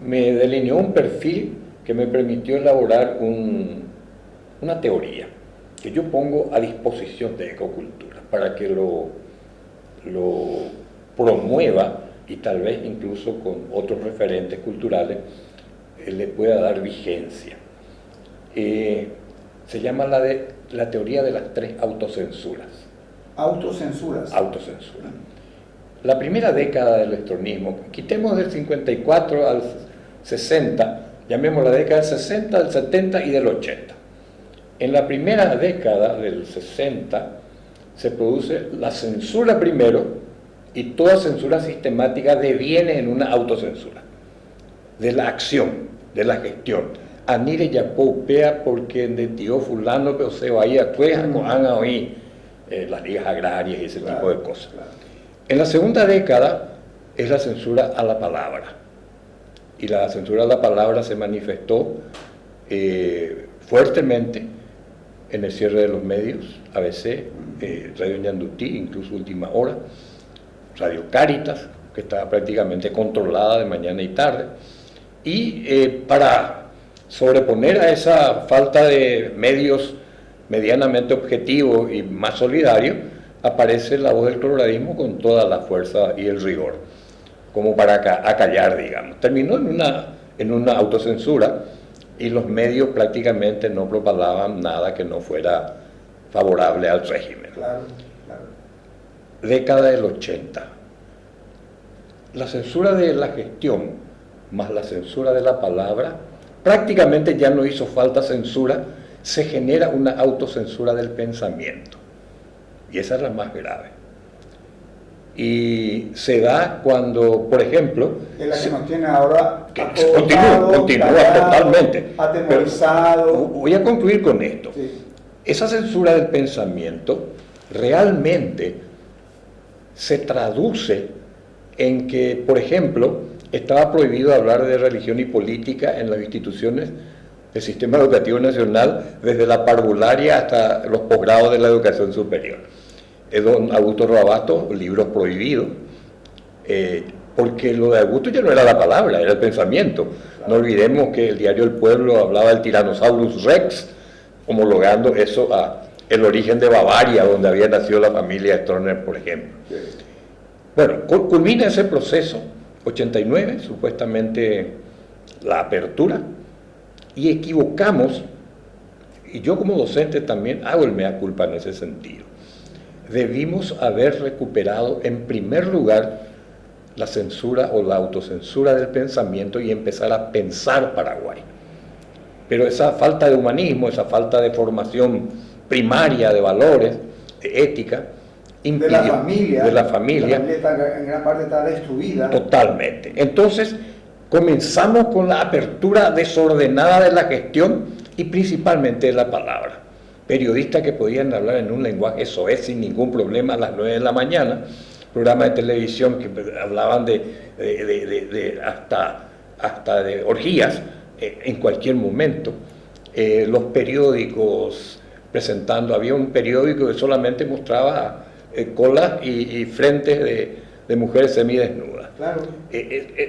Me delineó un perfil que me permitió elaborar una teoría que yo pongo a disposición de Ecocultura para que lo promueva y tal vez incluso con otros referentes culturales le pueda dar vigencia. Se llama la teoría de las 3 autocensuras. Autocensuras. Autocensura. La primera década del electronismo, quitemos del 54 al 60, llamemos la década del 60, del 70 y del 80. En la primera década del 60 se produce la censura primero y toda censura sistemática deviene en una autocensura de la acción, de la gestión. Anire ya poupea porque de tío fulano pero se vaya pues han oído las ligas agrarias y ese tipo de cosas. En la segunda década es la censura a la palabra. Y la censura a la palabra se manifestó fuertemente en el cierre de los medios, ABC, Radio Ñandutí, incluso Última Hora, Radio Cáritas, que estaba prácticamente controlada de mañana y tarde. Y para sobreponer a esa falta de medios medianamente objetivos y más solidarios, aparece la voz del coloradismo con toda la fuerza y el rigor, como para acallar, digamos. Terminó en una autocensura y los medios prácticamente no propagaban nada que no fuera favorable al régimen. Claro, claro. Década del 80. La censura de la gestión más la censura de la palabra, prácticamente ya no hizo falta censura, se genera una autocensura del pensamiento. Y esa es la más grave. Y se da cuando, por ejemplo... Es la que nos tiene ahora continúa totalmente. Atemorizado. Voy a concluir con esto. Sí. Esa censura del pensamiento realmente se traduce en que, por ejemplo, estaba prohibido hablar de religión y política en las instituciones del sistema educativo nacional, desde la parvularia hasta los posgrados de la educación superior. Don Augusto Roabato, libros prohibidos, porque lo de Augusto ya no era la palabra, era el pensamiento. No olvidemos que el diario El Pueblo hablaba del Tyrannosaurus Rex, homologando eso a el origen de Bavaria, donde había nacido la familia Stroessner, por ejemplo. Bueno, culmina ese proceso, 89, supuestamente la apertura, y equivocamos, y yo como docente también hago el mea culpa en ese sentido. Debimos haber recuperado en primer lugar la censura o la autocensura del pensamiento y empezar a pensar Paraguay. Pero esa falta de humanismo, esa falta de formación primaria de valores, de ética, impidió, de la familia en gran parte está destruida. Totalmente. Entonces, comenzamos con la apertura desordenada de la gestión y principalmente de la palabra. Periodistas que podían hablar en un lenguaje soez sin ningún problema a las 9 de la mañana, programas de televisión que hablaban hasta de orgías en cualquier momento, los periódicos presentando, había un periódico que solamente mostraba colas y frentes de mujeres semidesnudas. Claro.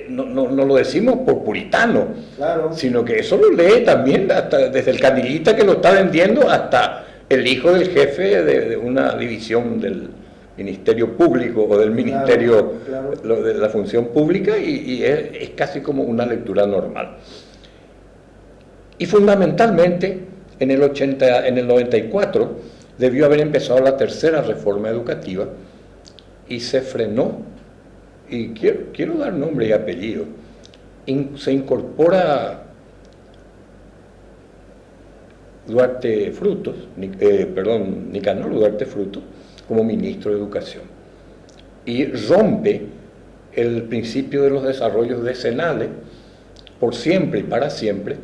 No lo decimos por puritano, claro, sino que eso lo lee también hasta desde el canillita que lo está vendiendo hasta el hijo del jefe de una división del Ministerio Público o del Ministerio de la Función Pública, y es casi como una lectura normal. Y fundamentalmente en el 94 debió haber empezado la tercera reforma educativa y se frenó. Y quiero dar nombre y apellido. Se incorpora Nicanor Duarte Frutos como ministro de Educación y rompe el principio de los desarrollos decenales por siempre y para siempre,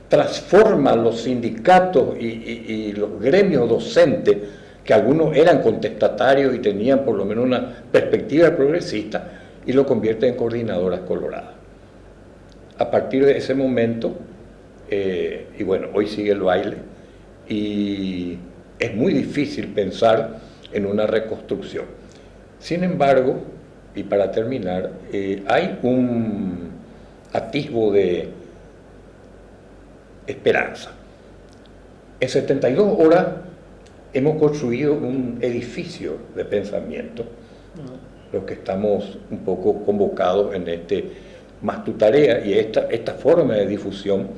transforma los sindicatos y los gremios docentes, que algunos eran contestatarios y tenían por lo menos una perspectiva progresista, y lo convierte en coordinadoras coloradas. A partir de ese momento, y bueno, hoy sigue el baile, y es muy difícil pensar en una reconstrucción. Sin embargo, y para terminar, hay un atisbo de esperanza. En 72 horas hemos construido un edificio de pensamiento, los que estamos un poco convocados en más tu tarea y esta forma de difusión.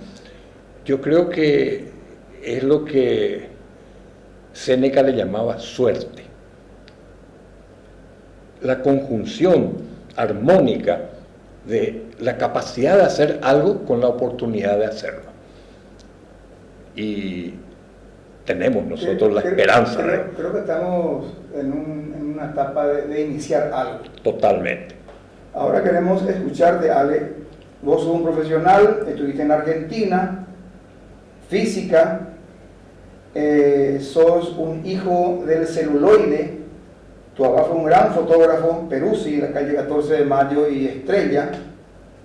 Yo creo que es lo que Séneca le llamaba suerte. La conjunción armónica de la capacidad de hacer algo con la oportunidad de hacerlo. Y tenemos nosotros la esperanza. Creo que estamos en una etapa de iniciar algo. Totalmente. Ahora queremos escucharte, Ale. Vos sos un profesional, estuviste en Argentina, física, sos un hijo del celuloide. Tu papá fue un gran fotógrafo, Peruzzi, la calle 14 de Mayo y Estrella.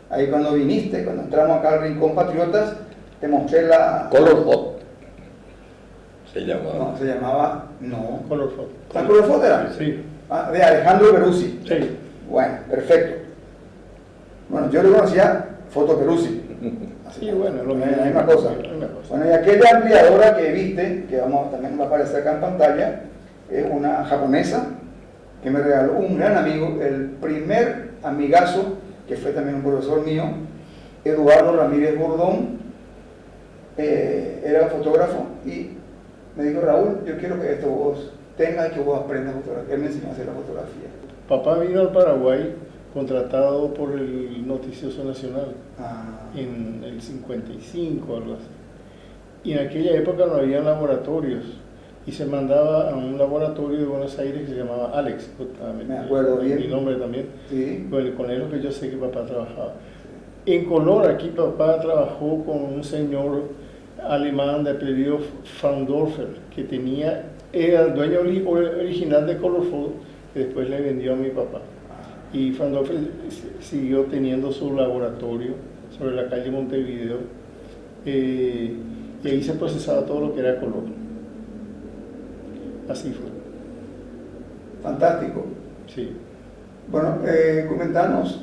Ahí cuando viniste, cuando entramos acá al Rincón Patriotas, te mostré la... Color Hot se llamaba. No, se llamaba... No. Color Hot. ¿La Color Hot era? Sí. Ah, de Alejandro Peruzzi. Sí. Bueno, perfecto. Bueno, yo le conocía Foto Peruzzi. Sí, bueno, la misma cosa. Bueno, y aquella ampliadora que viste, que también va a aparecer acá en pantalla, es una japonesa que me regaló un gran amigo, el primer amigazo, que fue también un profesor mío, Eduardo Ramírez Bordón, era fotógrafo, y me dijo: Raúl, yo quiero que esto vos tengas y que vos aprendas fotografía. Él me enseñó a hacer la fotografía. Papá vino al Paraguay contratado por el Noticioso Nacional en el 55, algo así. Y en aquella época no había laboratorios y se mandaba a un laboratorio de Buenos Aires que se llamaba Alex, me acuerdo bien. Mi nombre también, sí. Con él que yo sé que papá trabajaba. En color aquí papá trabajó con un señor alemán de apellido Fraundorfer, que era el dueño original de Color Photo, que después le vendió a mi papá. Y Fraundorfer siguió teniendo su laboratorio sobre la calle Montevideo, y ahí se procesaba todo lo que era color. Así fue. Fantástico. Sí. Bueno, comentanos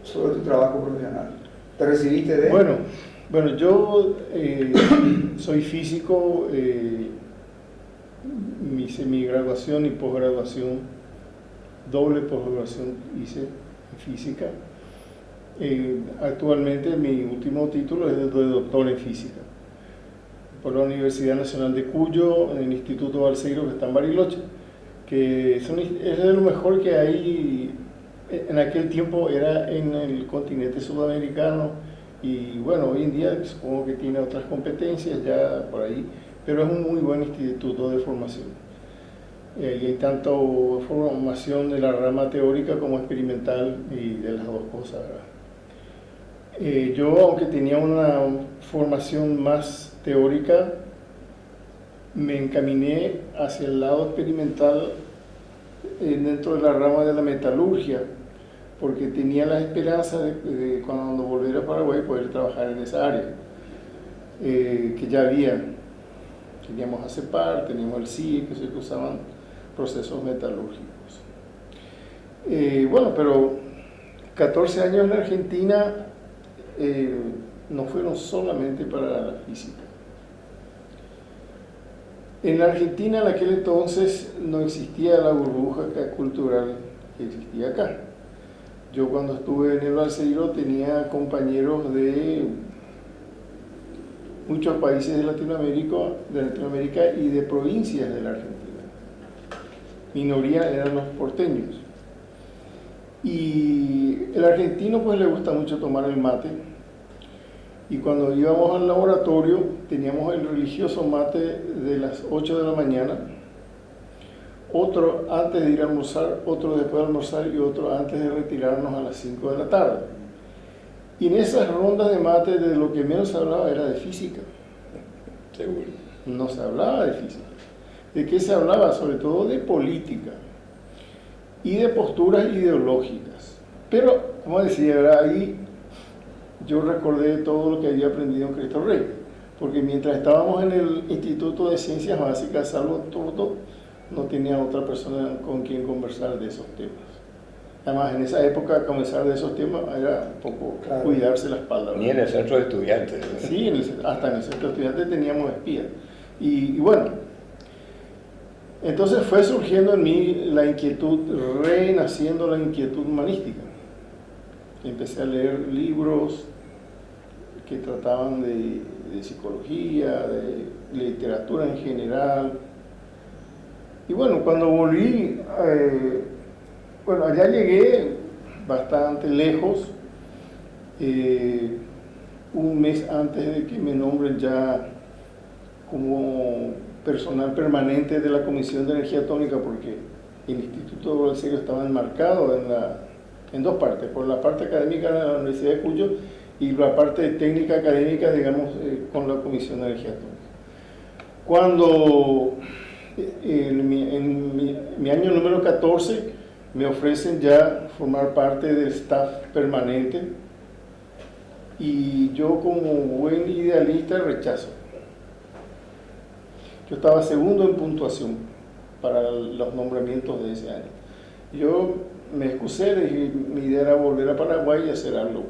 sobre tu trabajo profesional. ¿Te recibiste de...? Bueno, yo soy físico, hice mi graduación y posgraduación, doble posgraduación hice en física. Actualmente mi último título es de doctor en física por la Universidad Nacional de Cuyo, en el Instituto Balseiro, que está en Bariloche, que es de lo mejor que hay. En aquel tiempo era en el continente sudamericano, y bueno, hoy en día supongo que tiene otras competencias ya por ahí, pero es un muy buen instituto de formación. Y hay tanto formación de la rama teórica como experimental, y de las dos cosas, ¿verdad? Yo, aunque tenía una formación más teórica, me encaminé hacia el lado experimental dentro de la rama de la metalurgia, porque tenía la esperanza de cuando volviera a Paraguay poder trabajar en esa área, que ya había. Teníamos ACEPAR, teníamos el CIE, que se usaban procesos metalúrgicos. Bueno, pero 14 años en Argentina no fueron solamente para la física. En la Argentina en aquel entonces no existía la burbuja cultural que existía acá. Yo cuando estuve en el Balseiro tenía compañeros de muchos países de Latinoamérica y de provincias de la Argentina. Minoría eran los porteños. Y el argentino pues le gusta mucho tomar el mate. Y cuando íbamos al laboratorio teníamos el religioso mate de las 8 de la mañana, otro antes de ir a almorzar, otro después de almorzar y otro antes de retirarnos a las 5 de la tarde. Y en esas rondas de mate de lo que menos se hablaba era de física. Seguro. No se hablaba de física. ¿De qué se hablaba? Sobre todo de política y de posturas ideológicas. Pero, como decía, ¿verdad? Ahí yo recordé todo lo que había aprendido en Cristo Rey, porque mientras estábamos en el Instituto de Ciencias Básicas, salvo todo, no tenía otra persona con quien conversar de esos temas. Además, en esa época conversar de esos temas era un poco cuidarse la espalda, ¿verdad? Ni en el centro de estudiantes. Sí, hasta en el centro de estudiantes teníamos espías. Y bueno, entonces fue surgiendo en mí la inquietud, renaciendo la inquietud humanística. Empecé a leer libros que trataban de psicología, de literatura en general. Y bueno, cuando volví, allá llegué bastante lejos, un mes antes de que me nombren ya como personal permanente de la Comisión de Energía Atómica, porque el Instituto de Balseiro estaba enmarcado en dos partes, por la parte académica de la Universidad de Cuyo y la parte técnica académica, digamos, con la Comisión de Energía Atómica. Cuando en mi año número 14 me ofrecen ya formar parte del staff permanente, y yo, como buen idealista, rechazo. Yo estaba segundo en puntuación para los nombramientos de ese año. Yo me excusé, dije, mi idea era volver a Paraguay y hacer algo